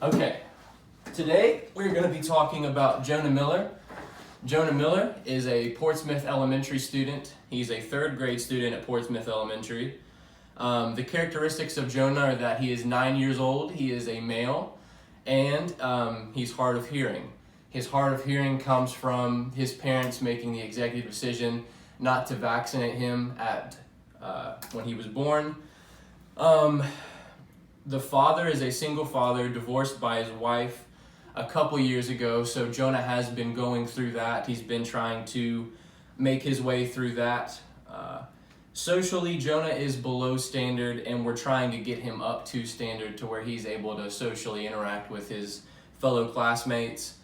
Okay, today we're going to be talking about Jonah Miller. Jonah Miller is a Portsmouth Elementary student. He's a third grade student at Portsmouth Elementary. The characteristics of Jonah are that he is 9 years old, he is a male, and he's hard of hearing. His hard of hearing comes from his parents making the executive decision not to vaccinate him when he was born. The father is a single father, divorced by his wife a couple years ago, so Jonah has been going through that. He's been trying to make his way through that. Socially, Jonah is below standard, and we're trying to get him up to standard to where he's able to socially interact with his fellow classmates.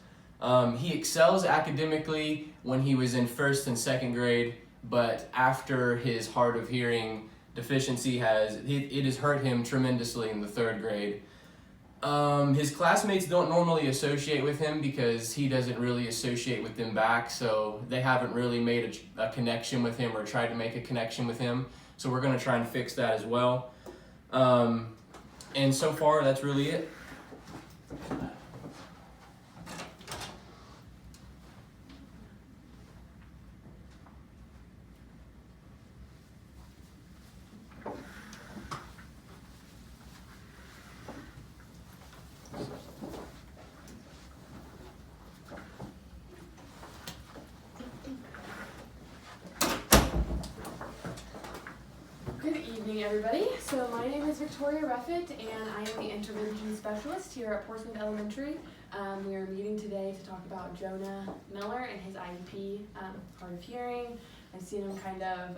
He excels academically when he was in first and second grade, but after his hard of hearing deficiency it has hurt him tremendously in the third grade. His classmates don't normally associate with him because he doesn't really associate with them back, so they haven't really made a connection with him or tried to make a connection with him. So we're going to try and fix that as well. And so far, that's really it. Good evening, everybody. So my name is Victoria Ruffett, and I am the intervention specialist here at Portsmouth Elementary. We are meeting today to talk about Jonah Miller and his IEP, hard of hearing. I've seen him kind of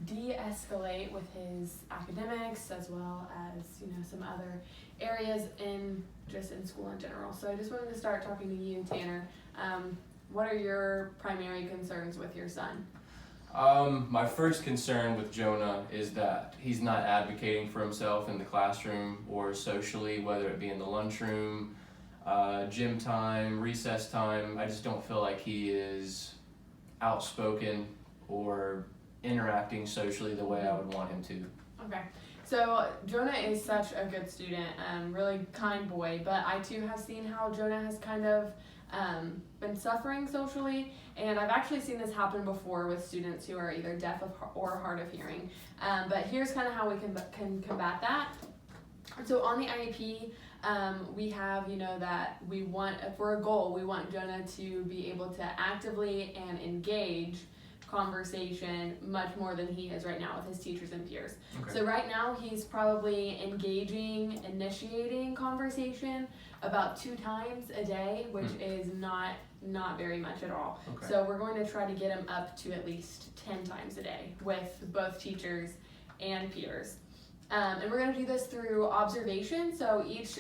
de-escalate with his academics as well as some other areas in school in general. So I just wanted to start talking to you, Tanner. What are your primary concerns with your son? My first concern with Jonah is that he's not advocating for himself in the classroom or socially, whether it be in the lunchroom, gym time, recess time. I just don't feel like he is outspoken or interacting socially the way I would want him to. Okay, so Jonah is such a good student, really kind boy, but I too have seen how Jonah has kind of been suffering socially, and I've actually seen this happen before with students who are either deaf or hard of hearing. But here's kind of how we can combat that. So on the IEP, we have, that we want, for a goal, we want Jonah to be able to actively and engage conversation much more than he is right now with his teachers and peers. Okay. So right now he's probably initiating conversation about 2 times a day, which is not very much at all. Okay. So we're going to try to get him up to at least 10 times a day with both teachers and peers. And we're going to do this through observation. So each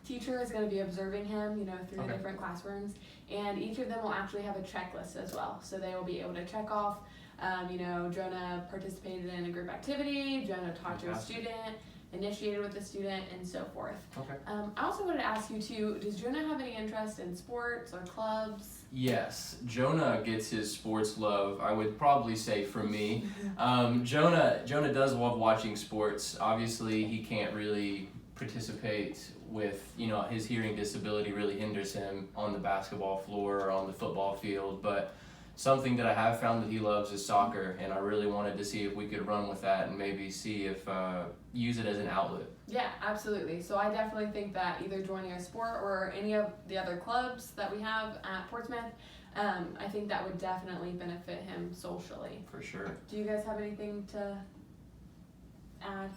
teacher is going to be observing him, through the different classrooms, and each of them will actually have a checklist as well. So they will be able to check off, Jonah participated in a group activity, Jonah talked to a student, initiated with the student, and so forth. Okay. I also wanted to ask you too, does Jonah have any interest in sports or clubs? Yes, Jonah gets his sports love, I would probably say, from me. Jonah does love watching sports. Obviously, he can't really participate with, his hearing disability really hinders him on the basketball floor or on the football field, but something that I have found that he loves is soccer, and I really wanted to see if we could run with that and maybe see if use it as an outlet. Yeah, absolutely. So I definitely think that either joining a sport or any of the other clubs that we have at Portsmouth, I think that would definitely benefit him socially. For sure. Do you guys have anything to add?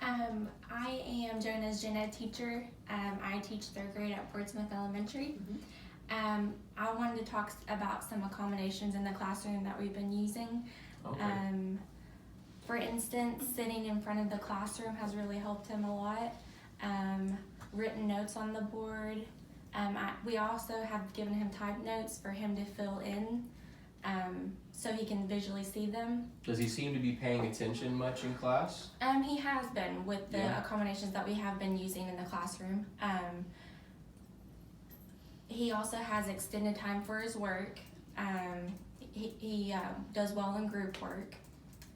I am Jonah's gen ed teacher. I teach 3rd grade at Portsmouth Elementary. Mm-hmm. I wanted to talk about some accommodations in the classroom that we've been using. Okay. For instance, sitting in front of the classroom has really helped him a lot. Written notes on the board. We also have given him typed notes for him to fill in so he can visually see them. Does he seem to be paying attention much in class? He has been with the accommodations that we have been using in the classroom. He also has extended time for his work. He does well in group work.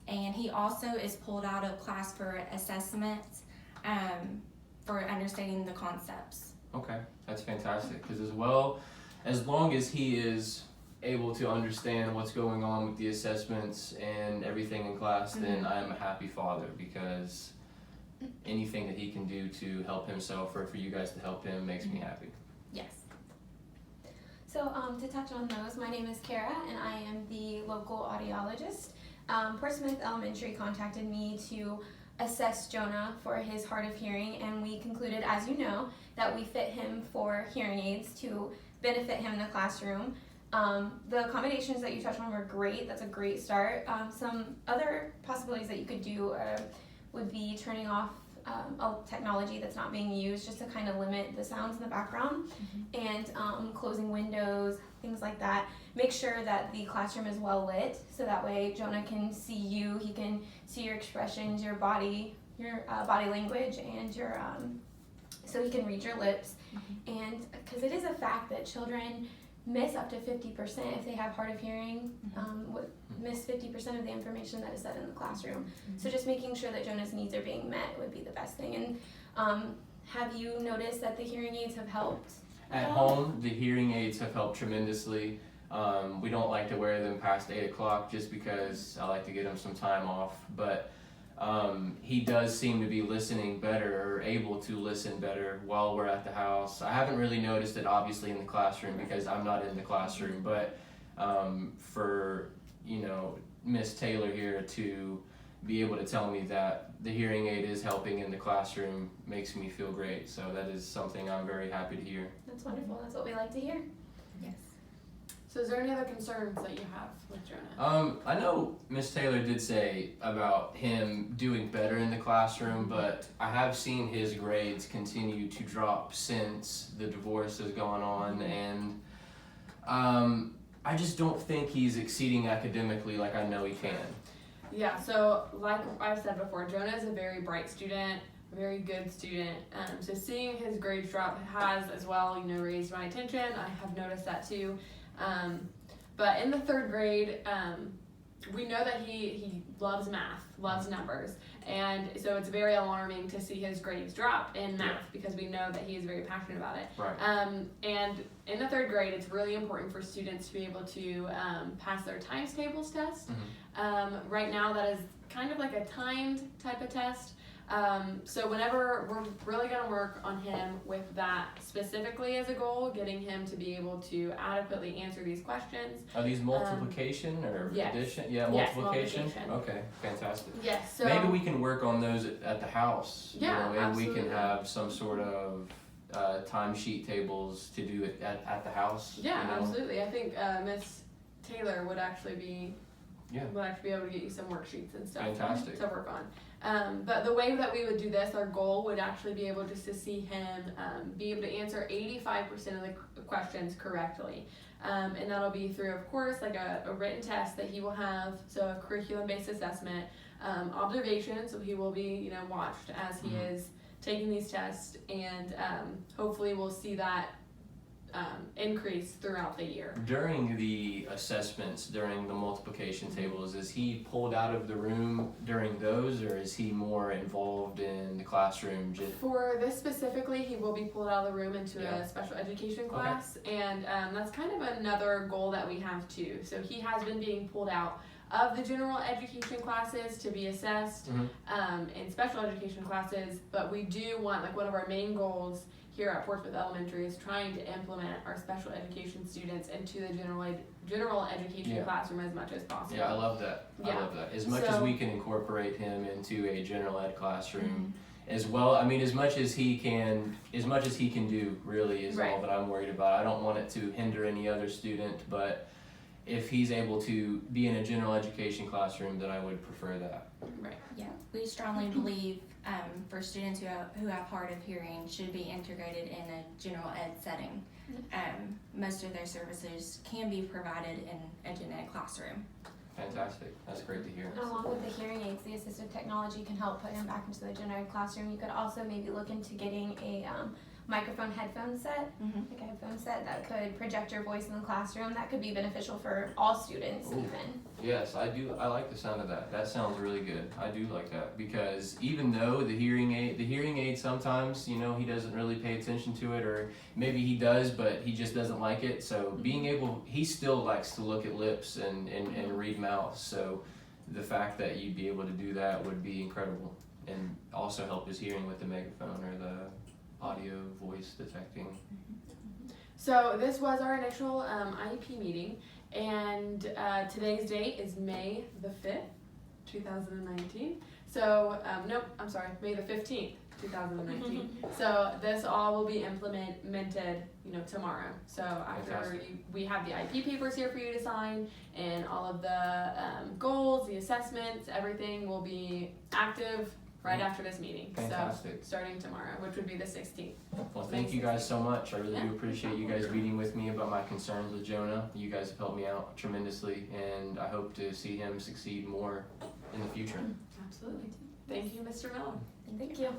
And he also is pulled out of class for assessments for understanding the concepts. Okay, that's fantastic. Because as long as he is able to understand what's going on with the assessments and everything in class, then I'm a happy father, because anything that he can do to help himself or for you guys to help him makes me happy. Yes. So to touch on those, my name is Kara and I am the local audiologist. Portsmouth Elementary contacted me to assess Jonah for his hard of hearing, and we concluded, as you know, that we fit him for hearing aids to benefit him in the classroom. The accommodations that you touched on were great. That's a great start. Some other possibilities that you could do would be turning off technology that's not being used, just to kind of limit the sounds in the background, and closing windows, things like that. Make sure that the classroom is well lit, so that way Jonah can see you, he can see your expressions, your body language, and your so he can read your lips. And because it is a fact that children miss up to 50% if they have hard of hearing, miss 50% of the information that is said in the classroom. So just making sure that Jonah's needs are being met would be the best thing. And have you noticed that the hearing aids have helped? At home, the hearing aids have helped tremendously. We don't like to wear them past 8 o'clock just because I like to get him some time off, but he does seem to be listening better, or able to listen better while we're at the house. I haven't really noticed it obviously in the classroom because I'm not in the classroom, but for Miss Taylor here to be able to tell me that the hearing aid is helping in the classroom makes me feel great. So that is something I'm very happy to hear. That's wonderful. That's what we like to hear. Yes. So is there any other concerns that you have with Jonah? I know Miss Taylor did say about him doing better in the classroom, but I have seen his grades continue to drop since the divorce has gone on, and I just don't think he's exceeding academically like I know he can. Yeah, so like I've said before, Jonah is a very bright student, very good student. So seeing his grades drop has as well, raised my attention. I have noticed that too. But in the 3rd grade, we know that he loves math, loves numbers. And so it's very alarming to see his grades drop in math because we know that he is very passionate about it. Right. And in the 3rd grade, it's really important for students to be able to pass their times tables test. Right now, that is kind of like a timed type of test. So whenever we're really going to work on him with that specifically as a goal, getting him to be able to adequately answer these questions. Are these multiplication or yes. addition? Yeah, Yes, multiplication. multiplication. Okay, fantastic. Yes. So maybe we can work on those at the house. Yeah, maybe absolutely. we can have some sort of timesheet tables to do it at the house. Yeah, absolutely. I think Miss Taylor would actually be able to get you some worksheets and stuff Fantastic. to work on. But the way that we would do this, our goal would actually be able just to see him be able to answer 85% of the questions correctly. And that'll be through, of course, like a written test that he will have, so a curriculum-based assessment, observation, so he will be, watched as he is taking these tests, and hopefully we'll see that increase throughout the year. During the assessments, during the multiplication tables, is he pulled out of the room during those, or is he more involved in the classroom? For this specifically, he will be pulled out of the room into a special education class, and that's kind of another goal that we have too. So he has been being pulled out of the general education classes to be assessed in special education classes, but we do want, like, one of our main goals here at Portsmouth Elementary is trying to implement our special education students into the general education classroom as much as possible. Yeah, I love that. Yeah. I love that. As much as we can incorporate him into a general ed classroom as well. I mean, as much as he can do really is all that I'm worried about. I don't want it to hinder any other student, but if he's able to be in a general education classroom, then I would prefer that. Right. Yeah, we strongly believe for students who have hard of hearing should be integrated in a general ed setting. Most of their services can be provided in a gen ed classroom. Fantastic. That's great to hear. And along with the hearing aids, the assistive technology can help put him back into the gen ed classroom. You could also maybe look into getting a microphone headphone set, like a headphone set that could project your voice in the classroom. That could be beneficial for all students. Ooh. Even. Yes, I do. I like the sound of that. That sounds really good. I do like that because even though the hearing aid sometimes, you know, he doesn't really pay attention to it, or maybe he does, but he just doesn't like it. So being able, he still likes to look at lips and read mouth. So the fact that you'd be able to do that would be incredible, and also help his hearing with the megaphone or the audio voice detecting. So this was our initial IEP meeting, and today's date is May the 5th, 2019. So, nope, I'm sorry, May the 15th, 2019. So this all will be implemented, you know, tomorrow. So after we have the IEP papers here for you to sign, and all of the goals, the assessments, everything will be active right after this meeting. Fantastic. So starting tomorrow, which would be the 16th. Well, thank you guys so much. I really do appreciate you guys meeting with me about my concerns with Jonah. You guys have helped me out tremendously, and I hope to see him succeed more in the future. Absolutely. Thank you, Mr. Miller. Thank you.